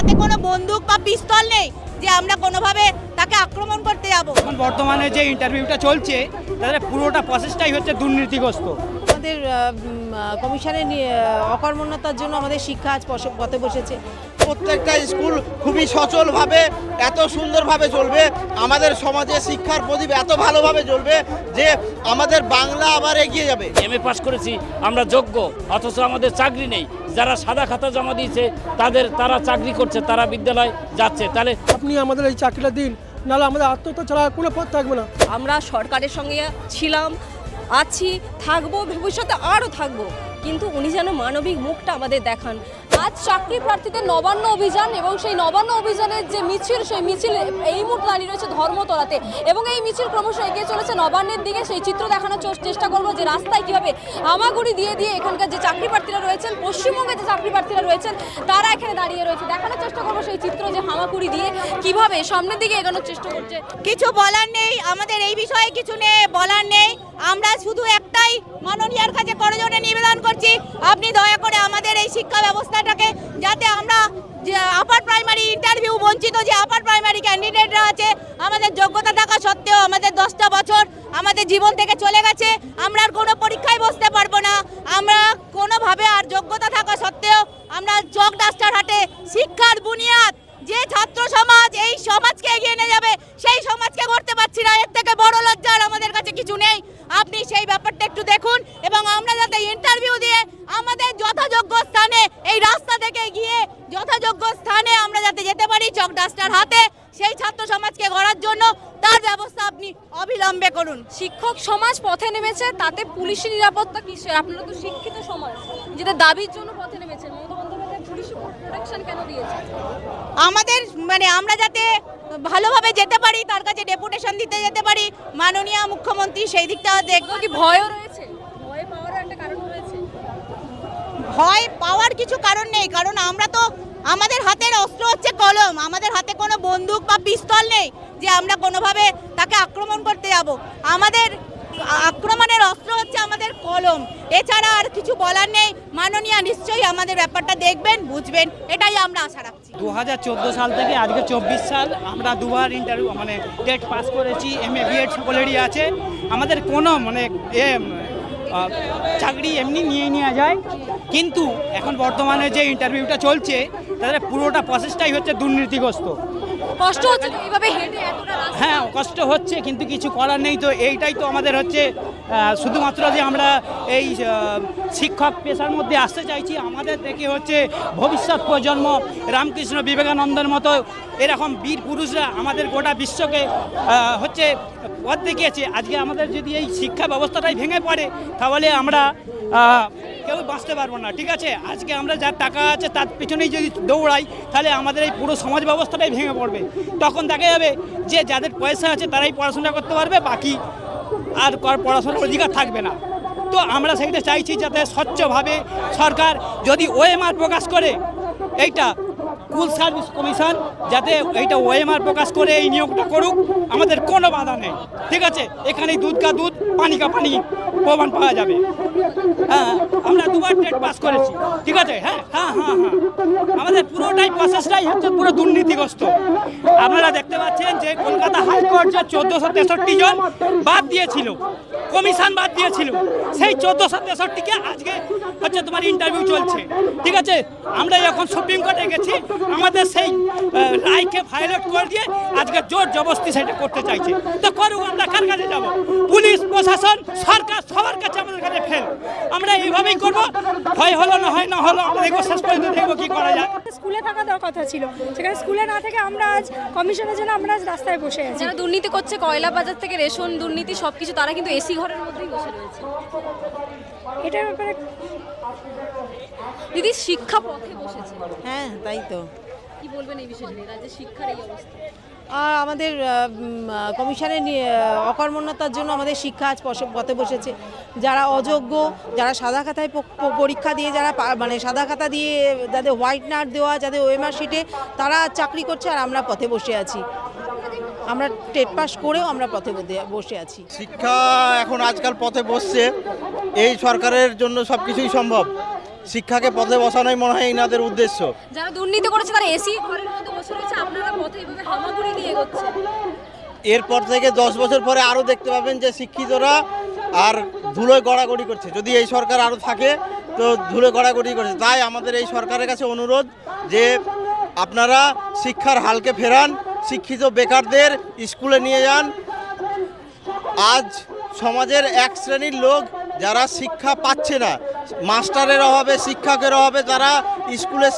হাতে কোনো বন্দুক বা পিস্তল নেই যে আমরা কোনোভাবে তাকে আক্রমণ করতে যাব। এখন বর্তমানে যে ইন্টারভিউটা চলছে তাদের পুরোটা প্রসেসটাই হচ্ছে দুর্নীতিগ্রস্ত। আমাদের কমিশনের অকর্মণ্যতার জন্য আমাদের শিক্ষা আজ পথে বসেছে। প্রত্যেকটা স্কুল খুবই সচলভাবে এত সুন্দরভাবে চলবে, আমাদের সমাজে শিক্ষার প্রদীপ এত ভালোভাবে জ্বলবে যে আমাদের বাংলা আবার এগিয়ে যাবে। এমএ পাস করেছি, আমরা যোগ্য, অথচ আমাদের চাকরি নেই। যারা সাদা খাতা জমা দিয়েছে তারা চাকরি করছে, তারা বিদ্যালয় যাচ্ছে। তাহলে আপনি আমাদের এই চাকরিটা দিন, নাহলে আমাদের আত্মহত্যা ছাড়া কোনো পথ থাকবে না। আমরা সরকারের সঙ্গে ছিলাম, আছি, থাকবো, ভবিষ্যতে আরও থাকবো, কিন্তু উনি যেন মানবিক মুখটা আমাদের দেখান। আজ চাকরি প্রার্থীদের নবান্ন অভিযান এবং সেই নবান্ন অভিযানের যে মিছিল, সেই মিছিল এই মুহূর্তে দাঁড়িয়ে রয়েছে ধর্মতলাতে এবং এই মিছিল ক্রমশ এগিয়ে চলেছে নবান্নের দিকে। সেই চিত্র দেখানোর চেষ্টা করবো যে রাস্তায় কীভাবে হামাগুড়ি দিয়ে এখানকার যে চাকরি প্রার্থীরা রয়েছেন, পশ্চিমবঙ্গের যে চাকরি প্রার্থীরা রয়েছেন তারা এখানে দাঁড়িয়ে রয়েছে। দেখানোর চেষ্টা করবো সেই চিত্র যে হামাগুড়ি দিয়ে কীভাবে সামনের দিকে এগোনোর চেষ্টা করছে। কিছু বলার নেই, আমাদের এই বিষয়ে কিছু বলার নেই। আমরা শুধু একটাই মাননীয়ার কাছে করজোড়ে নিবেদন করছি, আপনি দয়া করে আমাদের এই শিক্ষা ব্যবস্থাটাকে, যাতে আমরা যে আপার প্রাইমারি ইন্টারভিউ বঞ্চিত যে আপার প্রাইমারি ক্যান্ডিডেটরা আছে, আমাদের যোগ্যতা থাকা সত্ত্বেও আমাদের 10টা বছর আমাদের জীবন থেকে চলে গেছে, আমরা আর কোনো পরীক্ষায় বসতে পারবো না। আমরা কোনোভাবে আর যোগ্যতা থাকা সত্ত্বেও আমরা চক ডাস্টার হাটে শিক্ষার বুনিয়াদ যে ছাত্র সমাজ এই সমাজকে এগিয়ে নিয়ে যাবে সেই সমাজকে গড়তে পারছি না। এর থেকে বড় লজ্জার আমাদের কাছে কিছু নেই। আপনি সেই ব্যাপারটা একটু দেখুন এবং আমরা যাতে ইন্টারভিউ দিয়ে আমাদের যথাযোগ্য স্থানে এই রাস্তা থেকে গিয়ে যথাযোগ্য স্থানে আমরা যাতে যেতে পারি চক ডাস্টার হাতে, সেই ছাত্র সমাজকে গড়ার জন্য তার ব্যবস্থা আপনি অবিলম্বে করুন। শিক্ষক সমাজ পথে নেমেছে, তাতে পুলিশি নিরাপত্তা কিসের? আপনারা তো শিক্ষিত সমাজ, যেটা দাবির জন্য পথে নেমেছেন। মমতা বন্দ্যোপাধ্যায় পুলিশি প্রোটেকশন কেন দিয়েছে? আমাদের আমরা যাতে ভালোভাবে যেতে পারি, তার কাছে ডেপুটেশন দিতে যেতে পারি, মাননীয় মুখ্যমন্ত্রী সেই দিকটা দেখবো। কি ভয়ও রয়েছে? ভয় পাওয়ার একটা কারণ রয়েছে? ভয় পাওয়ার কিছু কারণ নেই, কারণ আমরা তো আমাদের হাতের অস্ত্র হচ্ছে কলম। আমাদের হাতে কোনো বন্দুক বা পিস্তল নেই যে আমরা কোনোভাবে তাকে আক্রমণ করতে যাব। আমাদের আক্রমণের অস্ত্র হচ্ছে আমাদের কলম, এছাড়া আর কিছু বলার নেই। মাননীয় নিশ্চয়ই আমাদের ব্যাপারটা দেখবেন, বুঝবেন, এটাই আমরা আশা রাখছি। 2014 সাল থেকে আজকে 24 সাল আমরা দুবার ইন্টারভিউ ডেট পাস করেছি, এমএ বিএড সকলেরই আছে। আমাদের কোনো চাকরি এমনি নিয়ে নেওয়া যায়, কিন্তু এখন বর্তমানে যে ইন্টারভিউটা চলছে তাদের পুরোটা প্রসেসটাই হচ্ছে দুর্নীতিগ্রস্ত। কষ্ট হচ্ছে এইভাবে হেঁটে এতটা রাস্তা? হ্যাঁ, কষ্ট হচ্ছে, কিন্তু কিছু করার নেই। তো এইটাই তো আমাদের হচ্ছে শুধুমাত্র যে আমরা এই শিক্ষক পেশার মধ্যে আসতে চাইছি, আমাদের থেকে হচ্ছে ভবিষ্যৎ প্রজন্ম রামকৃষ্ণ বিবেকানন্দের মতো এরকম বীর পুরুষরা আমাদের গোটা বিশ্বকে হচ্ছে পথ দেখিয়েছে। আজকে আমাদের যদি এই শিক্ষা ব্যবস্থাটাই ভেঙে পড়ে তাহলে আমরা কেউ বাঁচতে পারবো না। ঠিক আছে, আজকে আমরা যার টাকা আছে তার পিছনেই যদি দৌড়াই তাহলে আমাদের এই পুরো সমাজ ব্যবস্থাটাই ভেঙে পড়বে। তখন দেখা যাবে যে যাদের পয়সা আছে তারাই পড়াশোনা করতে পারবে, বাকি আর পড়াশোনার অধিকার থাকবে না। তো আমরা সেইটা চাইছি যাতে স্বচ্ছভাবে সরকার যদি ওএমআর প্রকাশ করে, এইটা স্কুল সার্ভিস কমিশন যাতে এইটা ওএমআর প্রকাশ করে এই নিয়োগটা করুক, আমাদের কোনো বাধা নেই। ঠিক আছে, এখানে দুধ কা দুধ পানি কা পানি প্রমাণ পাওয়া যাবে। হ্যাঁ, আমরা দুবার টেট পাস করেছি। ঠিক আছে, হ্যাঁ হ্যাঁ হ্যাঁ হ্যাঁ আমাদের পুরোটাই প্রসেসটাই হচ্ছে পুরো দুর্নীতিগ্রস্ত। আপনারা দেখতে পাচ্ছেন যে কলকাতা হাইকোর্ট যে 1463 জন বাদ দিয়েছিল, কমিশন বাদ দিয়েছিল, সেই 1463-কে আজকে হচ্ছে তোমার ইন্টারভিউ চলছে। ঠিক আছে, আমরা যখন সুপ্রিম কোর্টে গেছি আমাদের সেই রায়কে ভায়োলেট করে দিয়ে আজকে জোর জবরদস্তি সেটা করতে চাইছে। তো করুক, আমরা কার কাছে যাবো? পুলিশ প্রশাসন সরকার সবার কাছে আমাদের কাছে ফেল। আমরা এইভাবেই করবো, হয় হলো না হয় না হলো, আমরা দেখবো শেষ পর্যন্ত দেখবো কি করা যায়। স্কুলে থাকা কথা ছিল, সেখানে স্কুলে না থেকে আমরা আজ কমিশনের জন্য আমরা আজ রাস্তায় বসে আছি। যারা দুর্নীতি করছে, কয়লা বাজার থেকে রেশন দুর্নীতি সবকিছু, তারা কিন্তু এসি ঘরের মধ্যেই বসে রয়েছে। এটার ব্যাপারে দিদি শিক্ষা পথে বসেছে, হ্যাঁ তাই তো। কি বলবেন এই বিষয়ে? রাজ্যের শিক্ষার এই অবস্থা আর আমাদের কমিশনের অকর্মণ্যতার জন্য আমাদের শিক্ষা আজ পথে বসেছে। যারা অযোগ্য, যারা সাদা খাতায় পরীক্ষা দিয়ে, যারা সাদা খাতা দিয়ে যাদের হোয়াইট নাট দেওয়া, যাদের ওএমআর শিটে, তারা চাকরি করছে আর আমরা পথে বসে আছি। আমরা টেট পাস করেও আমরা পথে বসে আছি। শিক্ষা এখন আজকাল পথে বসছে, এই সরকারের জন্য সব কিছুই সম্ভব। শিক্ষাকে পথে বসানোই মনে হয় এনাদের উদ্দেশ্য। যারা দুর্নীতি করেছে তারা এসি ঘরের মধ্যে বসে রয়েছে, আপনারা পথে এইভাবে হামাগুড়ি দিয়ে এগোচ্ছে। এরপর থেকে 10 বছর পরে আরও দেখতে পাবেন যে শিক্ষিতরা আর ধুলোয় গড়াগড়ি করছে। যদি এই সরকার আরও থাকে তো ধুলোয় গড়াগড়ি করছে। তাই আমাদের এই সরকারের কাছে অনুরোধ যে আপনারা শিক্ষার হালকে ফেরান, শিক্ষিত বেকারদের স্কুলে নিয়ে যান। আজ সমাজের এক শ্রেণীর লোক যারা শিক্ষা পাচ্ছে না, মাস্টারের অভাবে, শিক্ষকের অভাবে তারা স্কুলে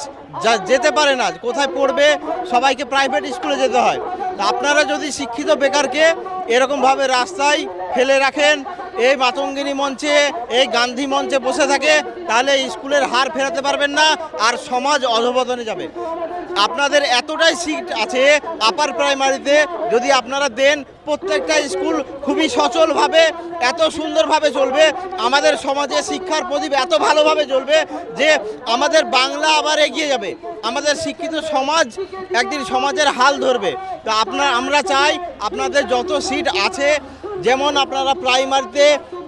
যেতে পারে না, কোথায় পড়বে, সবাইকে প্রাইভেট স্কুলে যেতে হয়। তা আপনারা যদি শিক্ষিত বেকারকে এরকমভাবে রাস্তায় ফেলে রাখেন, এই মাতঙ্গিনী মঞ্চে, এই গান্ধী মঞ্চে বসে থাকে, তাহলে স্কুলের হার ফেরাতে পারবেন না, আর সমাজ অধঃপতনে যাবে। আপনাদের এতটাই সিট আছে আপার প্রাইমারিতে, যদি আপনারা দেন, প্রত্যেকটা স্কুল খুবই সচলভাবে, এত সুন্দরভাবে চলবে, আমাদের সমাজে শিক্ষার প্রদীপ এত ভালোভাবে জ্বলবে যে আমাদের বাংলা আবার এগিয়ে যাবে। আমাদের শিক্ষিত সমাজ একদিন সমাজের হাল ধরবে। তো আমরা চাই আপনাদের যত সিট আছে, যেমন আপনারা প্রাইমারিতে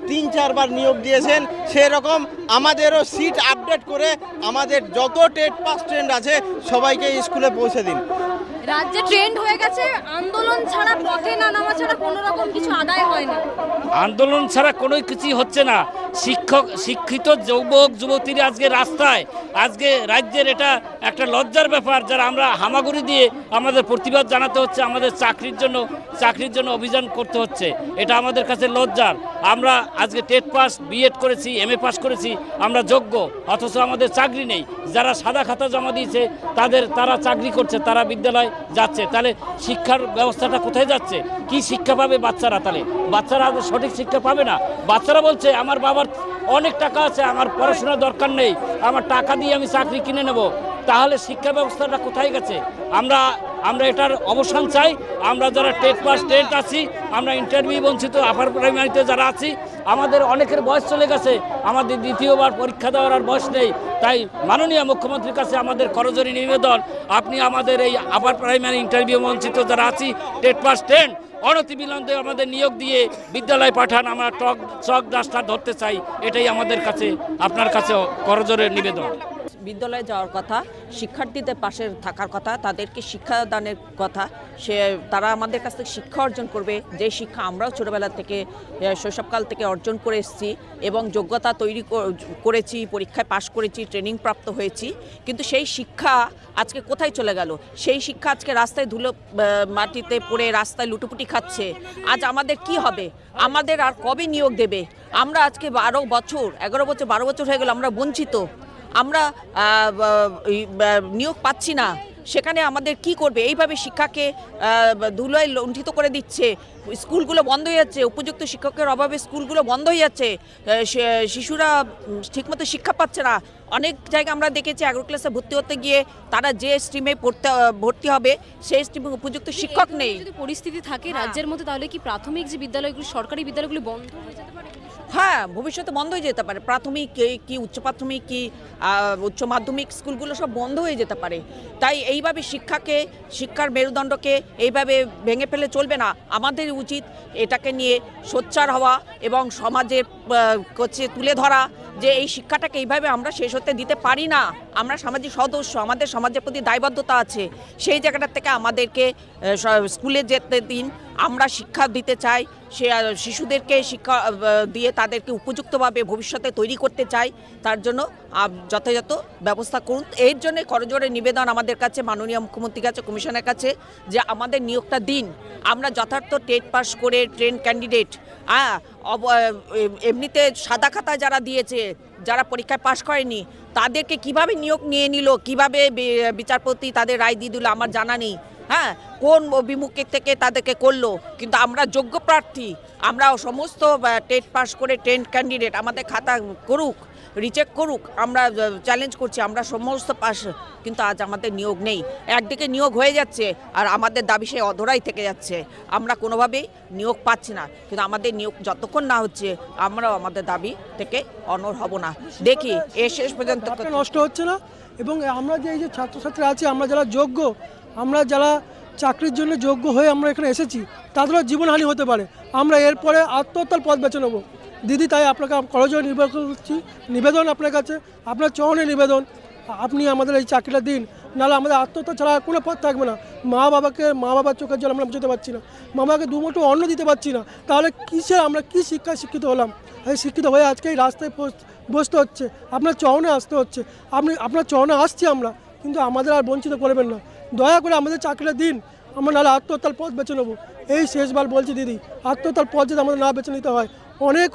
3-4 বার নিয়োগ দিয়েছেন, সেরকম আমাদেরও সিট আপডেট করে আমাদের যত টেট পাস ট্রেন্ড আছে সবাইকে স্কুলে পৌঁছে দিন। রাজ্যে ট্রেন্ড হয়ে গেছে আন্দোলন ছাড়া, পথে না নামা ছাড়া কোনো রকম কিছু আদায় হয় না। আন্দোলন ছাড়া কোনো কিছুই হচ্ছে না। শিক্ষিত যুবক যুবতীরা আজকে রাস্তায়, আজকে রাজ্যের এটা একটা লজ্জার ব্যাপার, যারা আমরা হামাগুড়ি দিয়ে আমাদের প্রতিবাদ জানাতে হচ্ছে, আমাদের চাকরির জন্য অভিযান করতে হচ্ছে, এটা আমাদের কাছে লজ্জার। আমরা আজকে টেট পাস, বিএড করেছি, এমএ পাস করেছি, আমরা যোগ্য, অথচ আমাদের চাকরি নেই। যারা সাদা খাতা জমা দিয়েছে তারা চাকরি করছে, তারা বিদ্যালয় যাচ্ছে। তাহলে শিক্ষার ব্যবস্থাটা কোথায় যাচ্ছে? কি শিক্ষা পাবে বাচ্চারা? তাহলে বাচ্চারা সঠিক শিক্ষা পাবে না। বাচ্চারা বলছে আমার বাবার অনেক টাকা আছে, আমার পড়াশোনার দরকার নেই, আমার টাকা দিয়ে আমি চাকরি কিনে নেব। তাহলে শিক্ষা ব্যবস্থাটা কোথায় গেছে? আমরা এটার অবসান চাই। আমরা যারা টেট পাস টেট আছি, আমরা ইন্টারভিউ বঞ্চিত আপার প্রাইমারিতে যারা আছি, আমাদের অনেকের বয়স চলে গেছে, আমাদের দ্বিতীয়বার পরীক্ষা দেওয়ার আর বয়স নেই। তাই মাননীয় মুখ্যমন্ত্রীর কাছে আমাদের করজোড়ে নিবেদন, আপনি আমাদের এই আপার প্রাইমারি ইন্টারভিউ বঞ্চিত যারা আছি, টেট পাস টেন, অনতিবিলম্বে আমাদের নিয়োগ দিয়ে বিদ্যালয়ে পাঠান। আমরা চক ডাস্টার ধরতে চাই, এটাই আমাদের কাছে, আপনার কাছে করজোড়ে নিবেদন। বিদ্যালয়ে যাওয়ার কথা, শিক্ষার্থীদের পাশে থাকার কথা, তাদেরকে শিক্ষাদানের কথা, তারা আমাদের কাছ থেকে শিক্ষা অর্জন করবে, যে শিক্ষা আমরাও ছোটোবেলা থেকে, শৈশবকাল থেকে অর্জন করে এসেছি এবং যোগ্যতা তৈরি করেছি, পরীক্ষায় পাশ করেছি, ট্রেনিং প্রাপ্ত হয়েছি। কিন্তু সেই শিক্ষা আজকে কোথায় চলে গেল? সেই শিক্ষা আজকে রাস্তায় ধুলো মাটিতে পড়ে রাস্তায় লুটোপুটি খাচ্ছে। আজ আমাদের কি হবে? আমাদের আর কবে নিয়োগ দেবে? আমরা আজকে 11 বছর 12 বছর হয়ে গেল আমরা বঞ্চিত, আমরা নিয়োগ পাচ্ছি না। সেখানে আমাদের কি করবে? এইভাবে শিক্ষাকে ধুলোয় লুণ্ঠিত করে দিচ্ছে। স্কুলগুলো বন্ধ হয়ে যাচ্ছে, উপযুক্ত শিক্ষকের অভাবে স্কুলগুলো বন্ধ হয়ে যাচ্ছে, শিশুরা ঠিকমতো শিক্ষা পাচ্ছে না। অনেক জায়গায় আমরা দেখেছি এগারো ক্লাসে ভর্তি হতে গিয়ে তারা যে স্ট্রিমে ভর্তি হবে সেই স্ট্রিমে উপযুক্ত শিক্ষক নেই। যদি পরিস্থিতি থাকে রাজ্যের মধ্যে, তাহলে কি প্রাথমিক যে বিদ্যালয়গুলো, সরকারি বিদ্যালয়গুলো বন্ধ হয়ে যেতে পারে? হ্যাঁ, ভবিষ্যতে বন্ধ হয়ে যেতে পারে। প্রাথমিক কি উচ্চ প্রাথমিক কি উচ্চ মাধ্যমিক স্কুলগুলো সব বন্ধ হয়ে যেতে পারে। তাই এইভাবে শিক্ষার মেরুদণ্ডকে এইভাবে ভেঙে ফেলে চলবে না। আমাদের উচিত এটাকে নিয়ে সোচ্চার হওয়া এবং সমাজের কাছে তুলে ধরা যে এই শিক্ষাটাকে এইভাবে আমরা শেষ হতে দিতে পারি না। আমরা সামাজিক সদস্য, আমাদের সমাজের প্রতি দায়বদ্ধতা আছে। সেই জায়গাটা থেকে আমাদেরকে স্কুলে যেতে দিন। আমরা শিক্ষা দিতে চাই, শিশুদেরকে শিক্ষা দিয়ে তাদেরকে উপযুক্তভাবে ভবিষ্যতে তৈরি করতে চাই। তার জন্য যথাযথ ব্যবস্থা করুন। এর জন্য করজোড়ে নিবেদন আমাদের কাছে, মাননীয় মুখ্যমন্ত্রীর কাছে, কমিশনের কাছে, যে আমাদের নিয়োগটা দিন। আমরা যথার্থ টেট পাস করে ট্রেন্ড ক্যান্ডিডেট, এমনিতে সাদা খাতা যারা দিয়েছে, যারা পরীক্ষায় পাশ করেনি, তাদেরকে কিভাবে নিয়োগ নিয়ে নিল, কিভাবে বিচারপতি তাদের রায় দিয়ে দিল আমার জানা নেই। হ্যাঁ, কোন অভিমুখে থেকে তাদেরকে করলো। কিন্তু আমরা যোগ্য প্রার্থী, আমরা সমস্ত টেট পাস করে ট্রেন্ড ক্যান্ডিডেট, আমাদের খাতা করুক, রিচেক করুক, আমরা চ্যালেঞ্জ করছি, আমরা সমস্ত পাস। কিন্তু আজ আমাদের নিয়োগ নেই। একদিকে নিয়োগ হয়ে যাচ্ছে আর আমাদের দাবি সে অধরাই থেকে যাচ্ছে। আমরা কোনোভাবেই নিয়োগ পাচ্ছি না। কিন্তু আমাদের নিয়োগ যতক্ষণ না হচ্ছে আমরাও আমাদের দাবি থেকে অনড় হব না। দেখি এর শেষ পর্যন্ত নষ্ট হচ্ছে না। এবং আমরা যে এই যে ছাত্রছাত্রী আছি, আমরা যারা যোগ্য, আমরা যারা চাকরির জন্য যোগ্য হয়ে আমরা এখানে এসেছি, তাদেরও জীবনহানি হতে পারে। আমরা এরপরে আত্মহত্যার পথ বেছে নেব। দিদি, তাই আপনাকে করজোড়ে নিবেদন আপনার কাছে, আপনার চরণে নিবেদন, আপনি আমাদের এই চাকরিটা দিন, নাহলে আমাদের আত্মহত্যা ছাড়া আর কোনো পথ থাকবে না। মা বাবার চোখের জল আমরা যেতে পারছি না, মা বাবাকে দুমুঠো অন্ন দিতে পারছি না, তাহলে আমরা কী শিক্ষায় শিক্ষিত হলাম? এই শিক্ষিত হয়ে আজকে এই রাস্তায় বসতে হচ্ছে, আপনার চরণে আসতে হচ্ছে। আপনার চরণে আসছি আমরা, কিন্তু আমাদের আর বঞ্চিত করবেন না, দয়া করে আমাদের চাকরিটা দিন, আমরা নাহলে আত্মহত্যার পথ বেছে নেবো। এই শেষবার বলছি দিদি, আত্মহত্যার পথ যদি আমাদের না বেছে নিতে হয়,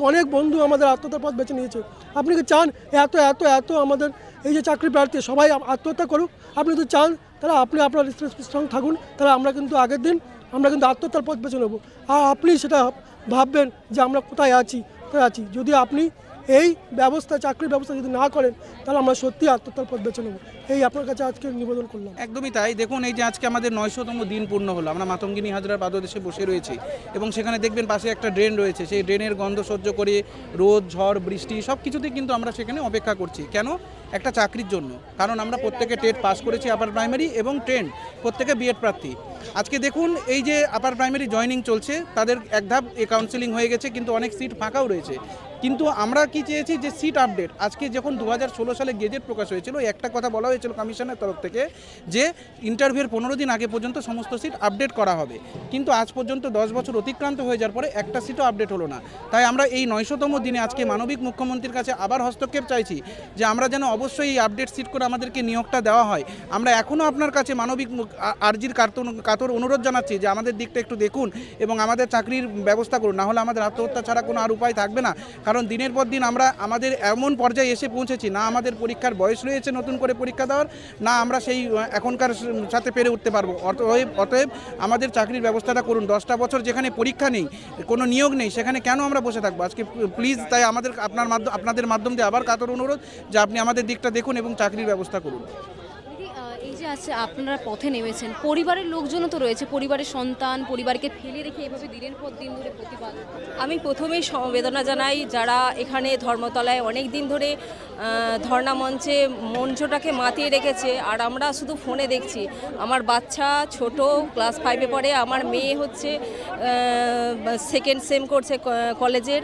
অনেক বন্ধু আমাদের আত্মহত্যার পথ বেছে নিয়েছে। আপনি কি চান এত আমাদের এই যে চাকরি প্রার্থী সবাই আত্মহত্যা করুক? আপনি যদি চান তাহলে আপনি আপনার স্ট্রং থাকুন, তাহলে আমরা কিন্তু আগের দিন আমরা কিন্তু আত্মহত্যার পথ বেছে নেবো। আর আপনি সেটা ভাববেন যে আমরা কোথায় আছি। যদি আপনি এই চাকরির ব্যবস্থা যদি না করেন, তাহলে আমরা সত্যি আত্মহত্যার পথ বেছে নেব। এই আপনার কাছে আজকে নিবেদন করলাম। একদমই তাই। দেখুন, এই যে আজকে আমাদের 900তম দিন পূর্ণ হলো, আমরা মাতঙ্গিনী হাজরার পাদদেশে বসে রয়েছি এবং সেখানে দেখবেন পাশে একটা ড্রেন রয়েছে, সেই ড্রেনের গন্ধ সহ্য করে রোদ, ঝড়, বৃষ্টি সব কিছুতেই কিন্তু আমরা সেখানে অপেক্ষা করছি। কেন? একটা চাকরির জন্য। কারণ আমরা প্রত্যেকে টেট পাস করেছি, আপার প্রাইমারি এবং টেন, প্রত্যেকে বিএড প্রার্থী। আজকে দেখুন, এই যে আপার প্রাইমারি জয়েনিং চলছে, তাদের এক ধাপ কাউন্সেলিং হয়ে গেছে, কিন্তু অনেক সিট ফাঁকাও রয়েছে। কিন্তু আমরা কি চেয়েছি যে সিট আপডেট। আজকে যখন 2016 সালে গেজেট প্রকাশ হয়েছিল, একটা কথা বলা হয়েছিল কমিশনের তরফ থেকে যে ইন্টারভিউর 15 দিন আগে পর্যন্ত সমস্ত সিট আপডেট করা হবে, কিন্তু আজ পর্যন্ত 10 বছর অতিক্রান্ত হয়ে যাওয়ার পরে একটা সিটও আপডেট হলো না। তাই আমরা এই 900তম দিনে আজকে মানবিক মুখ্যমন্ত্রীর কাছে আবার হস্তক্ষেপ চাইছি যে আমরা যেন অবশ্যই এই আপডেট সিট করে আমাদেরকে নিয়োগটা দেওয়া হয়। আমরা এখনও আপনার কাছে মানবিক আর্জির কাতর অনুরোধ জানাচ্ছি যে আমাদের দিকটা একটু দেখুন এবং আমাদের চাকরির ব্যবস্থা করুন, না হলে আমাদের আত্মহত্যা ছাড়া কোনো আর উপায় থাকবে না। কারণ দিনের পর দিন আমরা আমাদের এমন পর্যায়ে এসে পৌঁছেছি, না আমাদের পরীক্ষার বয়স রয়েছে নতুন করে পরীক্ষা দেওয়ার, না আমরা সেই এখনকার সাথে পেরে উঠতে পারবো। অতএব আমাদের চাকরির ব্যবস্থাটা করুন। 10টা বছর যেখানে পরীক্ষা নেই, কোনো নিয়োগ নেই, সেখানে কেন আমরা বসে থাকবো? আজকে প্লিজ, তাই আপনাদের মাধ্যম দিয়ে আবার কাতর অনুরোধ যে আপনি আমাদের দিকটা দেখুন এবং চাকরির ব্যবস্থা করুন। এই যে আছে আপনারা পথে নেমেছেন, পরিবারের লোকজনও তো রয়েছে, পরিবারের সন্তান, পরিবারকে ফেলে রেখে এভাবে দিনের পর দিন ধরে প্রতিবাদ। আমি প্রথমেই সমবেদনা জানাই যারা এখানে ধর্মতলায় অনেক দিন ধরে ধর্ণা মঞ্চটাকে মাতিয়ে রেখেছে, আর আমরা শুধু ফোনে দেখছি। আমার বাচ্চা ছোট, ক্লাস 5-এ পড়ে, আমার মেয়ে হচ্ছে 2nd সেম করছে কলেজের।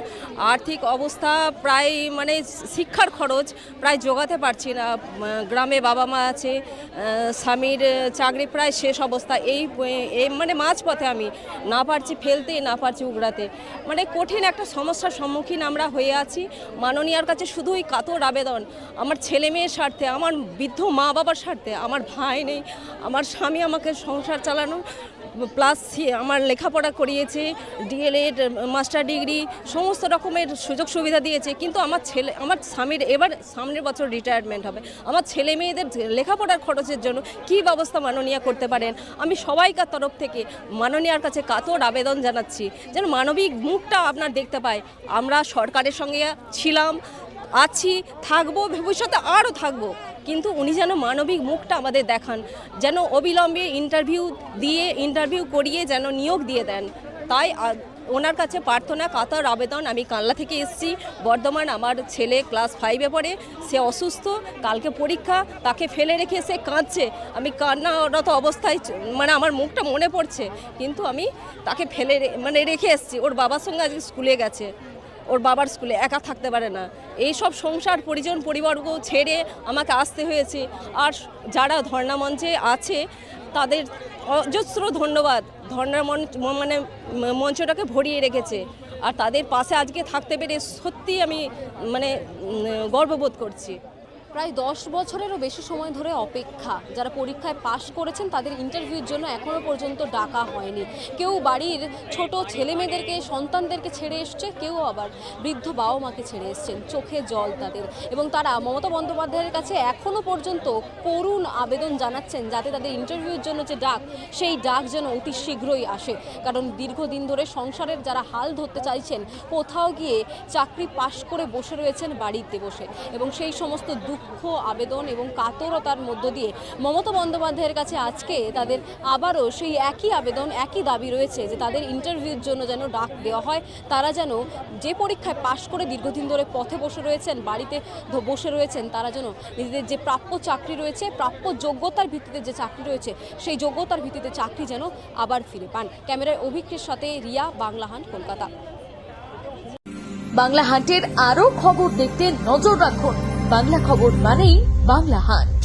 আর্থিক অবস্থা প্রায় মানে শিক্ষার খরচ প্রায় জোগাতে পারছি না। গ্রামে বাবা মা আছে, স্বামীর চাকরি প্রায় শেষ অবস্থা। এই মানে মাঝপথে আমি না পারছি ফেলতে, না পারছি উগড়াতে, মানে কঠিন একটা সমস্যার সম্মুখীন আমরা হয়ে আছি। মাননীয়ার কাছে শুধুই কাতর আবেদন, আমার ছেলে মেয়ের স্বার্থে, আমার বৃদ্ধ মা বাবার স্বার্থে। আমার ভাই নেই, আমার স্বামী আমাকে সংসার চালানো প্লাস আমার লেখাপড়া করিয়েছে, ডিএলএড, মাস্টার ডিগ্রি, সমস্ত রকমের সুযোগ সুবিধা দিয়েছে, কিন্তু আমার স্বামীর এবার সামনের বছর রিটায়ারমেন্ট হবে। আমার ছেলে মেয়েদের লেখাপড়ার খরচের জন্য কী ব্যবস্থা মাননীয়া করতে পারেন? আমি সবাইকার তরফ থেকে মাননীয়ার কাছে কাতর আবেদন জানাচ্ছি যেন মানবিক মুখটা আপনার দেখতে পায়। আমরা সরকারের সঙ্গে ছিলাম, আছি, থাকবো, ভবিষ্যতে আরও থাকবো, কিন্তু উনি যেন মানবিক মুখটা আমাদের দেখান, যেন অবিলম্বে ইন্টারভিউ করিয়ে যেন নিয়োগ দিয়ে দেন। তাই ওনার কাছে প্রার্থনা, কাতর আবেদন। আমি কালনা থেকে এসেছি বর্ধমান, আমার ছেলে ক্লাস 5-এ পড়ে, সে অসুস্থ, কালকে পরীক্ষা, তাকে ফেলে রেখে সে কাঁদছে। আমি কান্নারত অবস্থায় মানে আমার মুখটা মনে পড়ছে, কিন্তু আমি তাকে রেখে এসেছি। ওর বাবার সঙ্গে আজকে স্কুলে গেছে, ওর বাবার স্কুলে একা থাকতে পারে না। এই সব সংসার পরিবর্গ ছেড়ে আমাকে আসতে হয়েছে। আর যারা ধর্ণা মঞ্চে আছে তাদের অজস্র ধন্যবাদ, ধর্ণার মঞ্চটাকে ভরিয়ে রেখেছে, আর তাদের পাশে আজকে থাকতে পেরে সত্যি আমি গর্ববোধ করছি। প্রায় 10 বছরেরও বেশি সময় ধরে অপেক্ষা। যারা পরীক্ষায় পাশ করেছেন তাদের ইন্টারভিউর জন্য এখনও পর্যন্ত ডাকা হয়নি। কেউ বাড়ির ছোট ছেলেমেয়েদেরকে, সন্তানদেরকে ছেড়ে এসছে, কেউ আবার বৃদ্ধ বাবা মাকে ছেড়ে এসছেন। চোখে জল তাদের, এবং তারা মমতা বন্দ্যোপাধ্যায়ের কাছে এখনও পর্যন্ত করুণ আবেদন জানাচ্ছেন যাতে তাদের ইন্টারভিউর জন্য যে ডাক, সেই ডাক যেন অতি শীঘ্রই আসে। কারণ দীর্ঘদিন ধরে সংসারের যারা হাল ধরতে চাইছেন, কোথাও গিয়ে চাকরি পাশ করে বসে রয়েছেন বাড়িতে বসে, এবং সেই সমস্ত দুঃখ, আবেদন এবং কাতরতার মধ্য দিয়ে মমতা বন্দ্যোপাধ্যায়ের কাছে আজকে তাদের আবারও সেই একই আবেদন, একই দাবি রয়েছে যে তাদের ইন্টারভিউর জন্য যেন ডাক দেওয়া হয়। তারা যেন যে পরীক্ষায় পাশ করে দীর্ঘদিন ধরে পথে বসে রয়েছেন, বাড়িতে বসে রয়েছেন, তারা যেন নিজেদের যে প্রাপ্য চাকরি রয়েছে, প্রাপ্য যোগ্যতার ভিত্তিতে যে চাকরি রয়েছে, সেই যোগ্যতার ভিত্তিতে চাকরি যেন আবার ফিরে পান। ক্যামেরায় অভিজ্ঞের সাথে রিয়া, বাংলাহান, কলকাতা। বাংলা হান্টের আরও খবর দেখতে নজর রাখুন। বাংলা খবর মানেই বাংলা হান্ট।